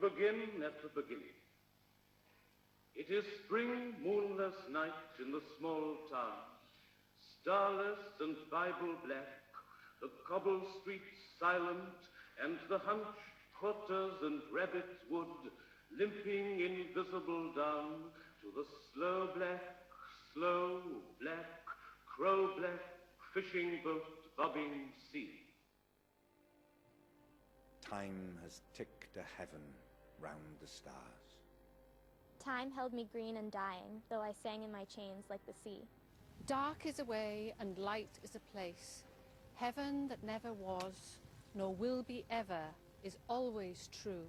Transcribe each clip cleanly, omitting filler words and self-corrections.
begin at the beginning. It is spring, moonless night in the small town, starless and Bible black, the cobble streets silent, and the hunched porters and rabbits wood limping invisible down to the slow black, crow black fishing boat bobbing sea. Time has ticked a heaven round the stars. Time held me green and dying, though I sang in my chains like the sea. Dark is a way and light is a place. Heaven that never was, nor will be ever, is always true.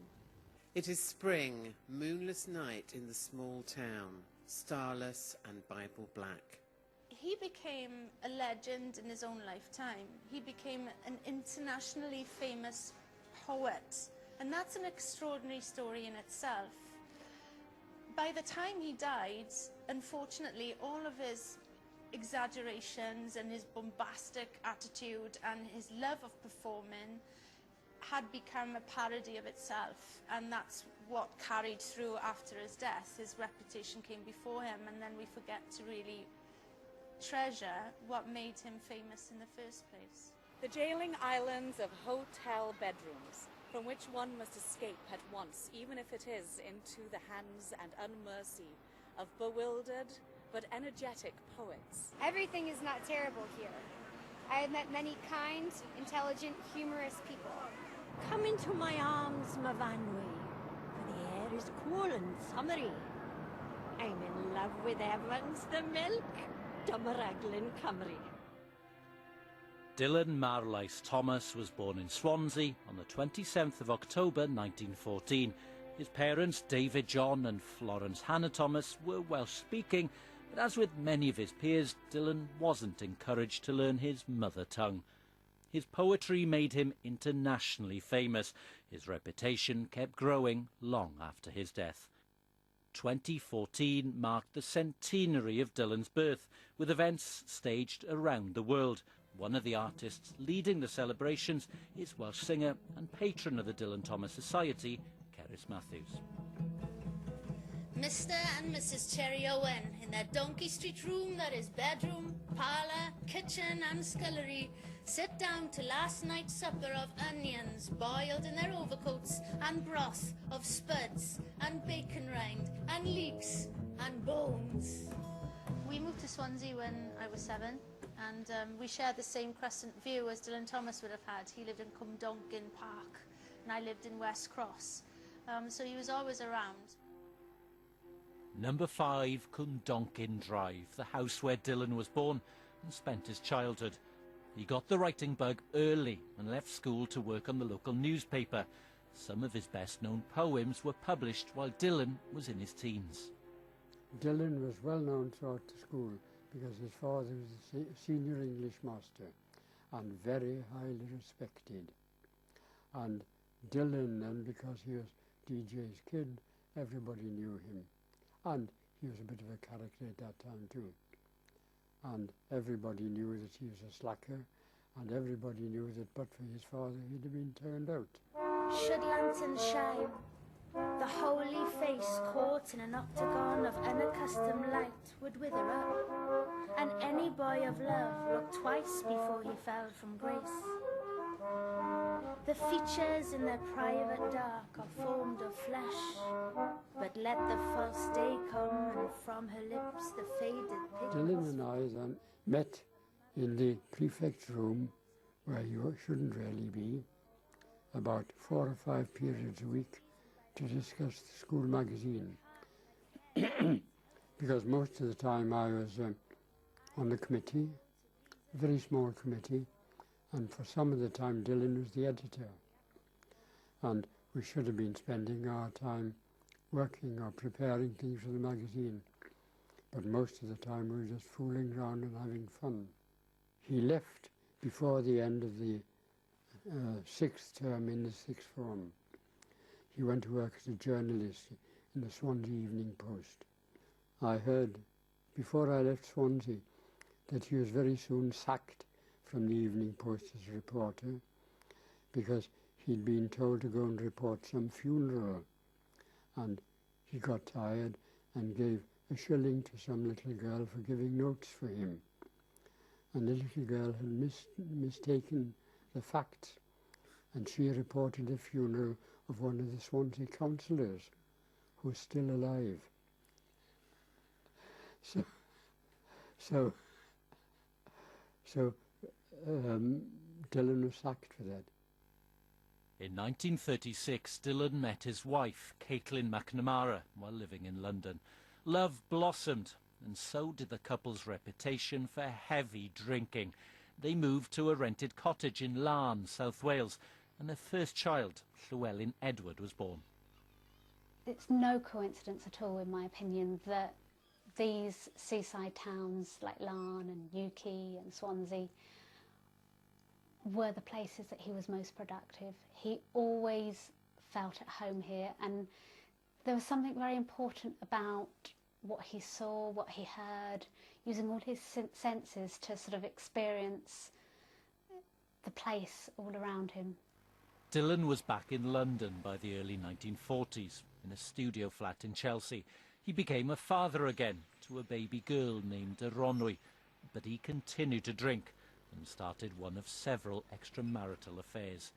It is spring, moonless night in the small town, starless and Bible black. He became a legend in his own lifetime. He became an internationally famous poet, and that's an extraordinary story in itself. By the time he died, unfortunately, all of his exaggerations and his bombastic attitude and his love of performing had become a parody of itself, and that's what carried through after his death. His reputation came before him, and then we forget to really treasure what made him famous in the first place. The jailing islands of hotel bedrooms, from which one must escape at once, even if it is into the hands and unmercy of bewildered but energetic poets. Everything is not terrible here. I have met many kind, intelligent, humorous people. Come into my arms, my Vanwy, for the air is cool and summery. I'm in love with Evans the milk, Dummeraglen Cymru. Dylan Marlais Thomas was born in Swansea on the 27th of October 1914. His parents, David John and Florence Hannah Thomas, were Welsh-speaking, but as with many of his peers, Dylan wasn't encouraged to learn his mother tongue. His poetry made him internationally famous. His reputation kept growing long after his death. 2014 marked the centenary of Dylan's birth, with events staged around the world. One of the artists leading the celebrations is Welsh singer and patron of the Dylan Thomas Society, Cerys Matthews. Mr. and Mrs. Cherry Owen, in their Donkey Street room that is bedroom, parlour, kitchen and scullery, sit down to last night's supper of onions boiled in their overcoats and broth of spuds and bacon rind and leeks and bones. We moved to Swansea when I was 7, and we shared the same crescent view as Dylan Thomas would have had. He lived in Cwmdonkin Park and I lived in West Cross, so he was always around. Number 5 Cwmdonkin Drive, the house where Dylan was born and spent his childhood. He got the writing bug early and left school to work on the local newspaper. Some of his best-known poems were published while Dylan was in his teens. Dylan was well known throughout the school because his father was a senior English master and very highly respected. And Dylan, and because he was DJ's kid, everybody knew him. And he was a bit of a character at that time too. And everybody knew that he was a slacker, and everybody knew that but for his father he'd have been turned out. Should lanterns shine, the holy face caught in an octagon of unaccustomed light would wither up, and any boy of love looked twice before he fell from grace. The features in their private dark are formed of flesh, but let the false day come, and from her lips the faded pigments. Dylan and I then met in the prefect's room, where you shouldn't really be, about 4 or 5 periods a week to discuss the school magazine. Because most of the time I was on the committee, a very small committee, and for some of the time Dylan was the editor. And we should have been spending our time working or preparing things for the magazine. But most of the time we were just fooling around and having fun. He left before the end of the 6th term in the 6th form. He went to work as a journalist in the Swansea Evening Post. I heard, before I left Swansea, that he was very soon sacked from the Evening Post as a reporter because he'd been told to go and report some funeral and he got tired and gave a shilling to some little girl for giving notes for him. And the little girl had mistaken the facts, and she reported the funeral of one of the Swansea councillors who was still alive. So Dylan was sacked for that. In 1936, Dylan met his wife, Caitlin McNamara, while living in London. Love blossomed, and so did the couple's reputation for heavy drinking. They moved to a rented cottage in Larne, South Wales, and their first child, Llewellyn Edward, was born. It's no coincidence at all, in my opinion, that these seaside towns like Larne and Newquay and Swansea were the places that he was most productive. He always felt at home here, and there was something very important about what he saw, what he heard, using all his senses to sort of experience the place all around him. Dylan was back in London by the early 1940s, in a studio flat in Chelsea. He became a father again to a baby girl named Aronwy, but he continued to drink and started one of several extramarital affairs.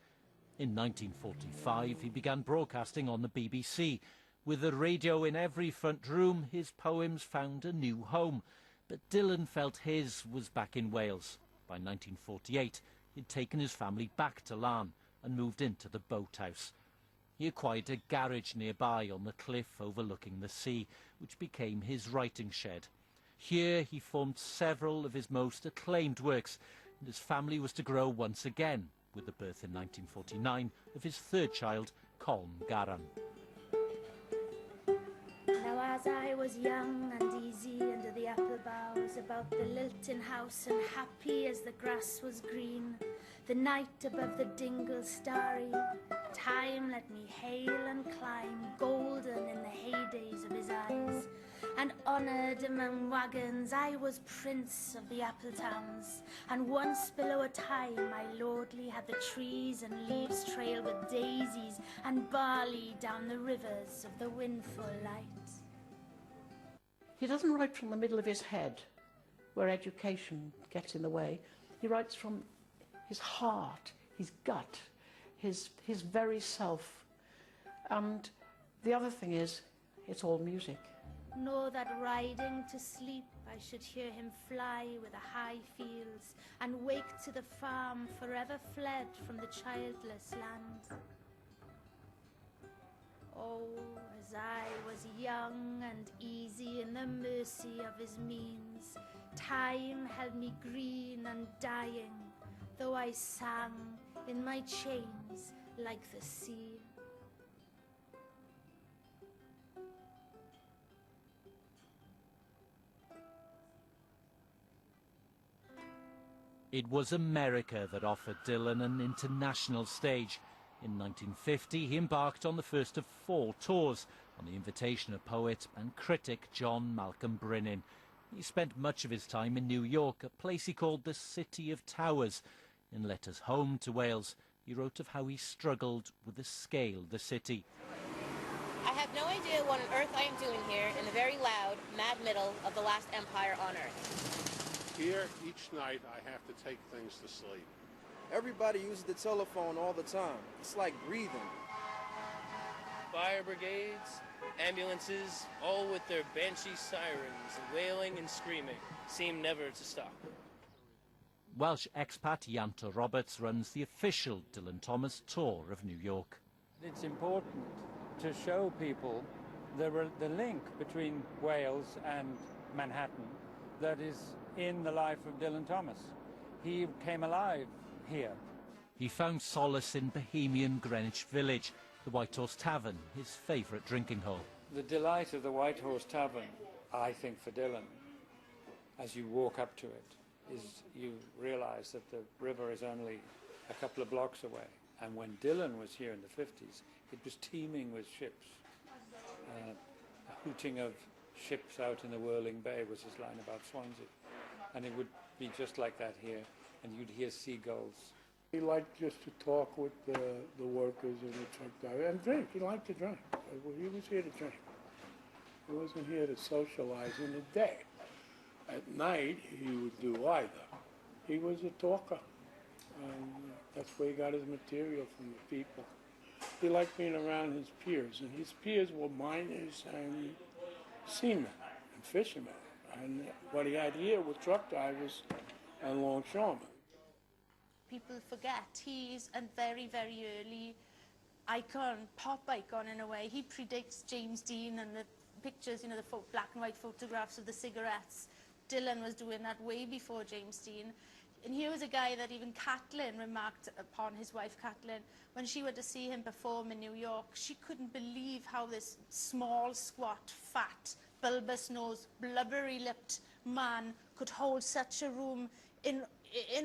In 1945, he began broadcasting on the BBC. With a radio in every front room, his poems found a new home. But Dylan felt his was back in Wales. By 1948, he'd taken his family back to Larne and moved into the boathouse. He acquired a garage nearby on the cliff overlooking the sea, which became his writing shed. Here he formed several of his most acclaimed works, and his family was to grow once again, with the birth in 1949 of his third child, Colm Garan. Now as I was young and easy under the apple boughs, about the lilting house and happy as the grass was green, the night above the dingle starry, time let me hail and climb, golden in the heydays of his eyes. And honoured among wagons, I was prince of the apple towns. And once below a time, my lordly had the trees and leaves trail with daisies and barley down the rivers of the windful light. He doesn't write from the middle of his head, where education gets in the way. He writes from his heart, his gut, his very self. And the other thing is, it's all music. Nor that riding to sleep I should hear him fly with the high fields, and wake to the farm forever fled from the childless land. Oh, as I was young and easy in the mercy of his means, time held me green and dying, though I sang in my chains like the sea. It was America that offered Dylan an international stage. In 1950, he embarked on the first of 4 tours, on the invitation of poet and critic John Malcolm Brinnin. He spent much of his time in New York, a place he called the City of Towers. In letters home to Wales, he wrote of how he struggled with the scale of the city. I have no idea what on earth I am doing here in the very loud, mad middle of the last empire on earth. Here, each night, I have to take things to sleep. Everybody uses the telephone all the time. It's like breathing. Fire brigades, ambulances, all with their banshee sirens, wailing and screaming, seem never to stop. Welsh expat Ianto Roberts runs the official Dylan Thomas tour of New York. It's important to show people the link between Wales and Manhattan that is in the life of Dylan Thomas. He came alive here. He found solace in bohemian Greenwich Village, the White Horse Tavern, his favourite drinking hole. The delight of the White Horse Tavern, I think for Dylan, as you walk up to it, is you realise that the river is only a couple of blocks away. And when Dylan was here in the 50s, it was teeming with ships. A hooting of ships out in the whirling bay was his line about Swansea. And it would be just like that here, and you'd hear seagulls He liked just to talk with the workers and the truck driver and drink. He liked to drink. He was here to drink. He wasn't here to socialize in the day. At night, he would do either. He was a talker. And that's where he got his material from the people. He liked being around his peers, and his peers were miners and seamen and fishermen. And what he had here were truck drivers and longshoremen. People forget he's a very, very early icon, pop icon in a way. He predates James Dean and the pictures, you know, the black and white photographs of the cigarettes. Dylan was doing that way before James Dean. And here was a guy that even Catelyn remarked upon, his wife Catelyn, when she went to see him perform in New York. She couldn't believe how this small, squat, fat, bulbous-nosed, blubbery-lipped man could hold such a room in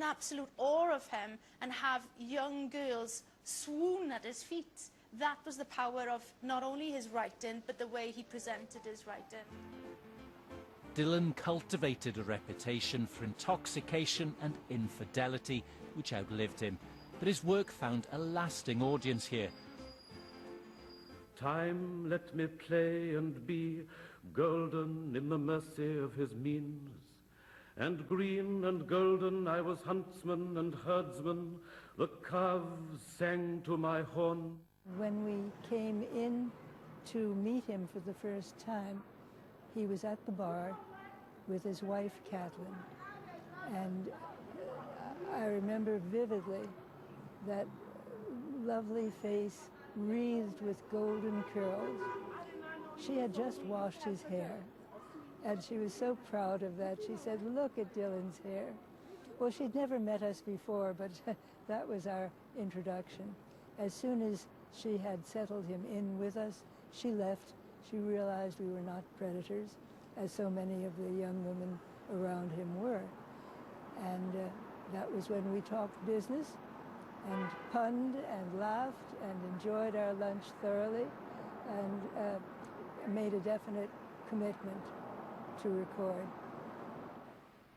absolute awe of him and have young girls swoon at his feet. That was the power of not only his writing, but the way he presented his writing. Dylan cultivated a reputation for intoxication and infidelity, which outlived him, but his work found a lasting audience here. Time let me play and be golden in the mercy of his means, and green and golden I was huntsman and herdsman, the calves sang to my horn. When we came in to meet him for the first time, he was at the bar with his wife, Catelyn, and I remember vividly that lovely face wreathed with golden curls. She had just washed his hair, and she was so proud of that. She said, "Look at Dylan's hair." Well, she'd never met us before, but that was our introduction. As soon as she had settled him in with us, she left. She realized we were not predators, as so many of the young women around him were. And that was when we talked business and punned and laughed and enjoyed our lunch thoroughly and made a definite commitment to record.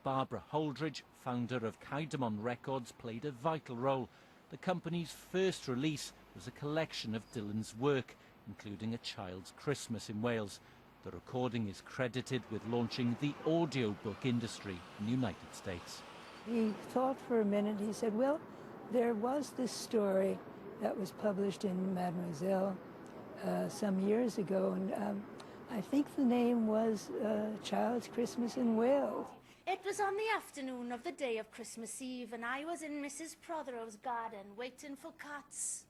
Barbara Holdridge, founder of Caedmon Records, played a vital role. The company's first release was a collection of Dylan's work, including A Child's Christmas in Wales. The recording is credited with launching the audiobook industry in the United States. He thought for a minute. He said, well, there was this story that was published in Mademoiselle some years ago, and I think the name was Child's Christmas in Wales. It was on the afternoon of the day of Christmas Eve, and I was in Mrs. Prothero's garden waiting for cats.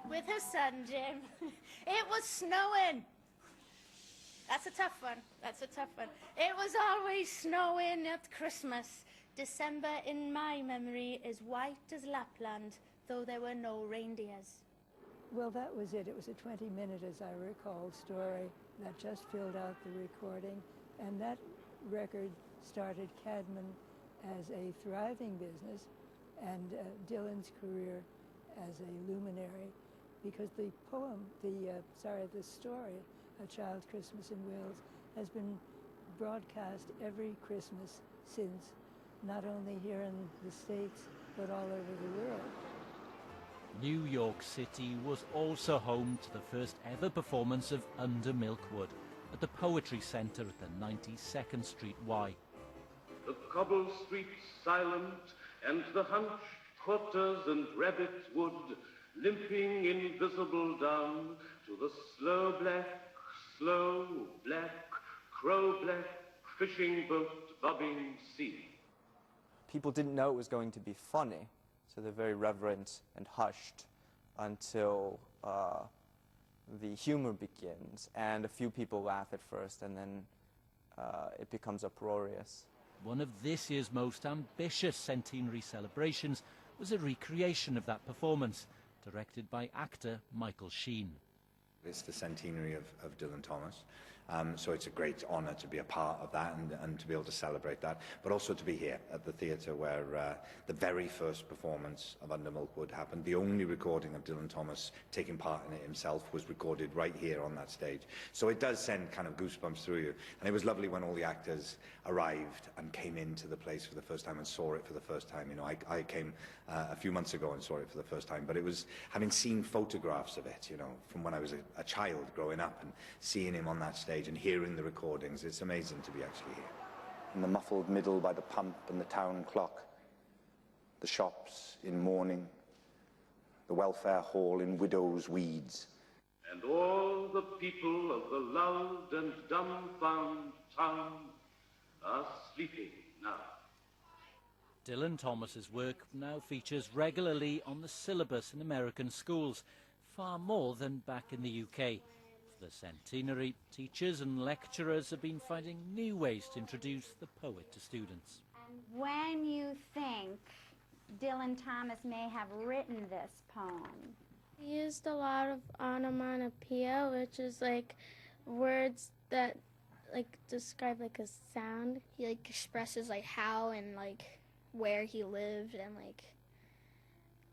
With her son, Jim. It was snowing. That's a tough one. That's a tough one. It was always snowing at Christmas. December, in my memory, is white as Lapland, though there were no reindeers. Well, that was it. It was a 20-minute, as I recall, story that just filled out the recording. And that record started Caedmon as a thriving business and Dylan's career as a luminary, because the poem, the story, A Child's Christmas in Wales, has been broadcast every Christmas since, not only here in the States, but all over the world. New York City was also home to the first ever performance of Under Milkwood at the Poetry Centre at the 92nd Street Y. The cobble streets silent, and the hunched quarters and rabbit wood, limping invisible down to the slow black, crow-black fishing boat bobbing sea. People didn't know it was going to be funny, so they're very reverent and hushed until the humor begins, and a few people laugh at first, and then it becomes uproarious. One of this year's most ambitious centenary celebrations was a recreation of that performance, directed by actor Michael Sheen. It's the centenary of Dylan Thomas, So it's a great honour to be a part of that and to be able to celebrate that, but also to be here at the theatre where the very first performance of Under Milkwood happened. The only recording of Dylan Thomas taking part in it himself was recorded right here on that stage. So it does send kind of goosebumps through you. And it was lovely when all the actors arrived and came into the place for the first time and saw it for the first time. You know, I came a few months ago and saw it for the first time, but it was having seen photographs of it, you know, from when I was a child growing up and seeing him on that stage and hearing the recordings. It's amazing to be actually here. In the muffled middle by the pump and the town clock, the shops in mourning, the welfare hall in widow's weeds. And all the people of the lulled and dumbfound town are sleeping now. Dylan Thomas's work now features regularly on the syllabus in American schools, far more than back in the UK. For the centenary, teachers and lecturers have been finding new ways to introduce the poet to students. When you think Dylan Thomas may have written this poem? He used a lot of onomatopoeia, which is like words that like describe like a sound. He like expresses like how and like where he lived and like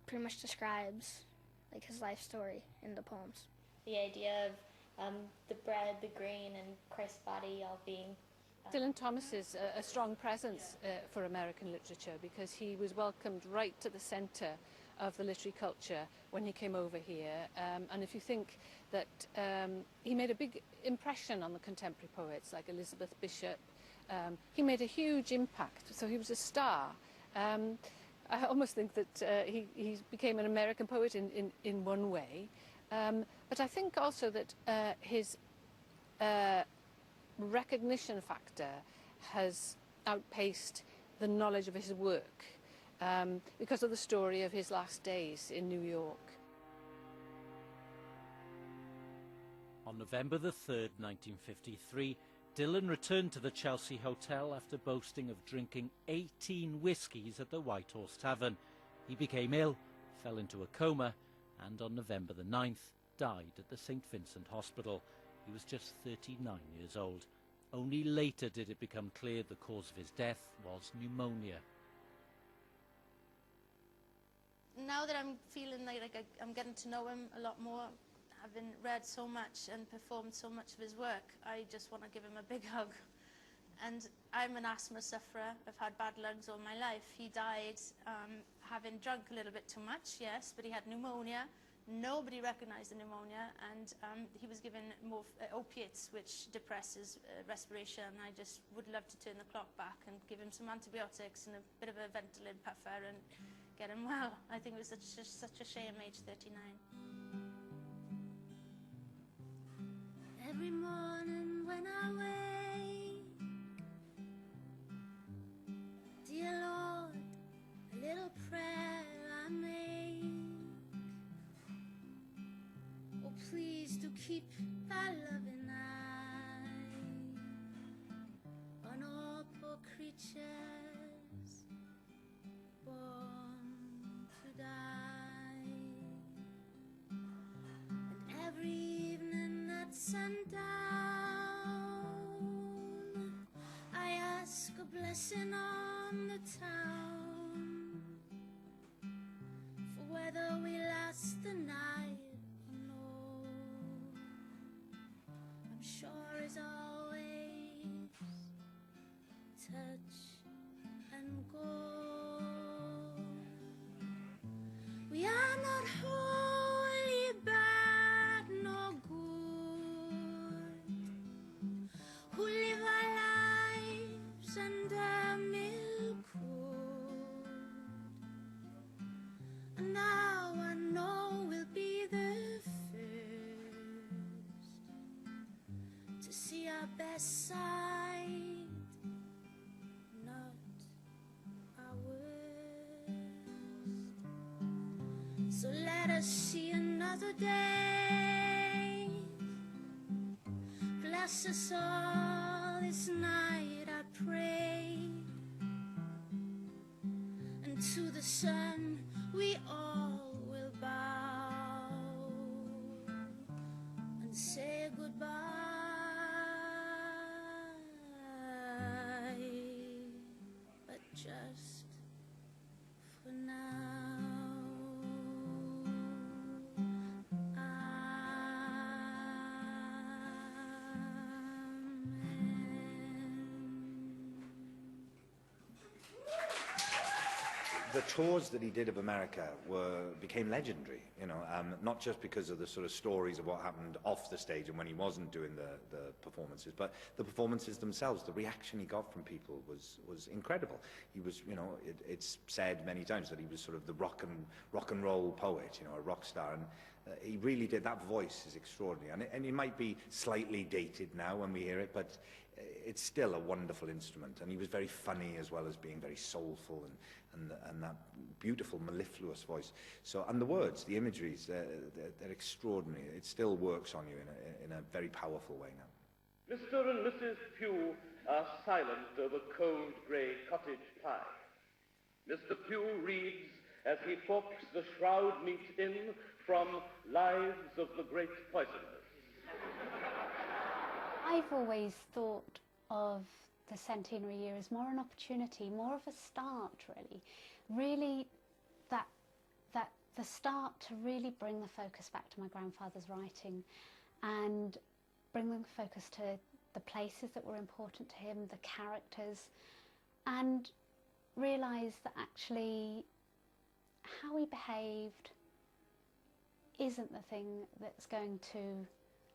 pretty much describes like his life story in the poems. The idea of the bread, the grain, and Christ's body all being... Dylan Thomas is a strong presence for American literature because he was welcomed right to the centre of the literary culture when he came over here. And if you think that he made a big impression on the contemporary poets like Elizabeth Bishop, he made a huge impact, so he was a star. I almost think that he became an American poet in one way, but I think also that his recognition factor has outpaced the knowledge of his work because of the story of his last days in New York. On November the 3rd, 1953, Dylan returned to the Chelsea Hotel after boasting of drinking 18 whiskies at the White Horse Tavern. He became ill, fell into a coma, and on November the 9th, died at the St. Vincent Hospital. He was just 39 years old. Only later did it become clear the cause of his death was pneumonia. Now that I'm feeling like I'm getting to know him a lot more, having read so much and performed so much of his work, I just want to give him a big hug. And I'm an asthma sufferer. I've had bad lungs all my life. He died having drunk a little bit too much, yes, but he had pneumonia. Nobody recognized the pneumonia, and he was given more opiates, which depresses respiration. I just would love to turn the clock back and give him some antibiotics and a bit of a Ventolin puffer and get him well. I think it was such a shame, age 39. Every morning when I wake, dear Lord, a little prayer I make. Oh, please do keep thy loving eye on all poor creatures born to die. And every evening at sundown, I ask a blessing on the town, for whether we last the night or no, I'm sure is always touch and go. We are not wholly bad nor good, who live our lives under milkwood, and now I know we'll be the first to see our best side, not our worst. So let us see another day. Bless us all this night, I pray. And to the sun we all will bow and say goodbye. the tours that he did of America became legendary, you know, not just because of the sort of stories of what happened off the stage and when he wasn't doing the performances, but the performances themselves. The reaction he got from people was incredible. He was, you know, it's said many times that he was sort of the rock and roll poet, you know, a rock star, and he really did. That voice is extraordinary, and it might be slightly dated now when we hear it, but it's still a wonderful instrument. And he was very funny as well as being very soulful, and that beautiful mellifluous voice. So, and the words, the imageries, they're extraordinary. It still works on you in a very powerful way now. Mr. and Mrs. Pugh are silent over cold grey cottage pie. Mr. Pugh reads as he forks the shroud meat in from Lives of the Great Poisoners. I've always thought of the centenary year as more an opportunity, more of a start, really. Really, that the start to really bring the focus back to my grandfather's writing and bring the focus to the places that were important to him, the characters, and realise that actually how he behaved isn't the thing that's going to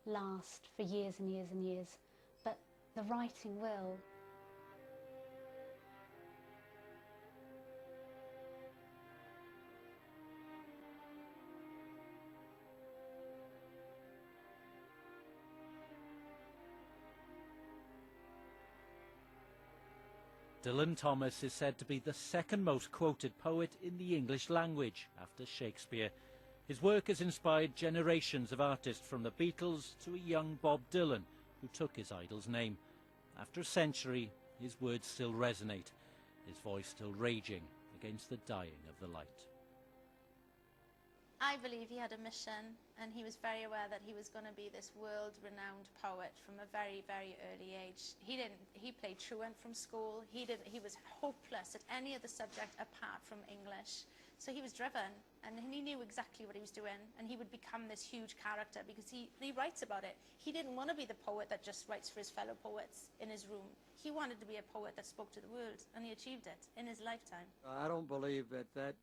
last for years and years and years, but the writing will. Dylan Thomas is said to be the second most quoted poet in the English language after Shakespeare. His work has inspired generations of artists from the Beatles to a young Bob Dylan, who took his idol's name. After a century, his words still resonate, his voice still raging against the dying of the light. I believe he had a mission, and he was very aware that he was going to be this world-renowned poet from a very, very early age. He played truant from school. He was hopeless at any other subject apart from English. So he was driven, and he knew exactly what he was doing, and he would become this huge character because he writes about it. He didn't want to be the poet that just writes for his fellow poets in his room. He wanted to be a poet that spoke to the world, and he achieved it in his lifetime. I don't believe that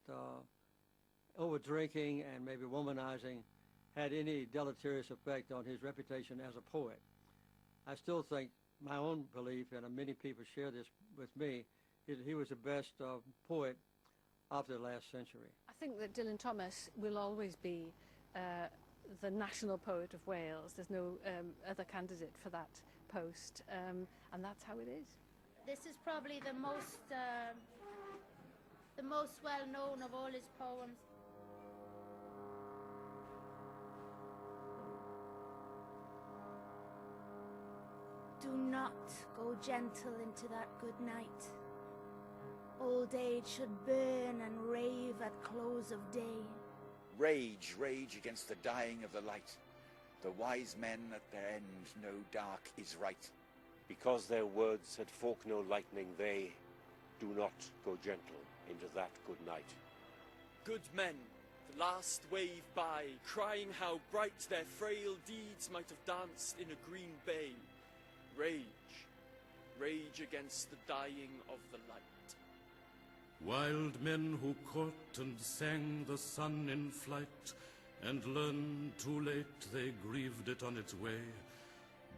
over-drinking and maybe womanizing had any deleterious effect on his reputation as a poet. I still think, my own belief, and many people share this with me, is he was the best poet of the last century. I think that Dylan Thomas will always be the national poet of Wales. There's no other candidate for that post, and that's how it is. This is probably the most well-known of all his poems. Do not go gentle into that good night. Old age should burn and rave at close of day. Rage, rage against the dying of the light. The wise men at their end know dark is right. Because their words had forked no lightning, they do not go gentle into that good night. Good men, the last wave by, crying how bright their frail deeds might have danced in a green bay. Rage, rage against the dying of the light. Wild men who caught and sang the sun in flight, and learned too late they grieved it on its way.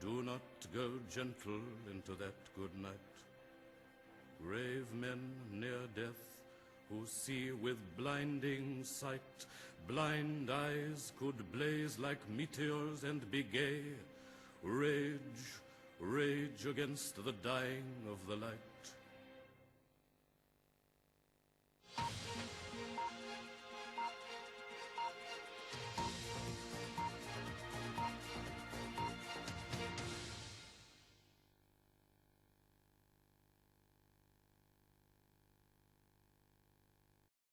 Do not go gentle into that good night. Brave men near death, who see with blinding sight, blind eyes could blaze like meteors and be gay. Rage, rage against the dying of the light.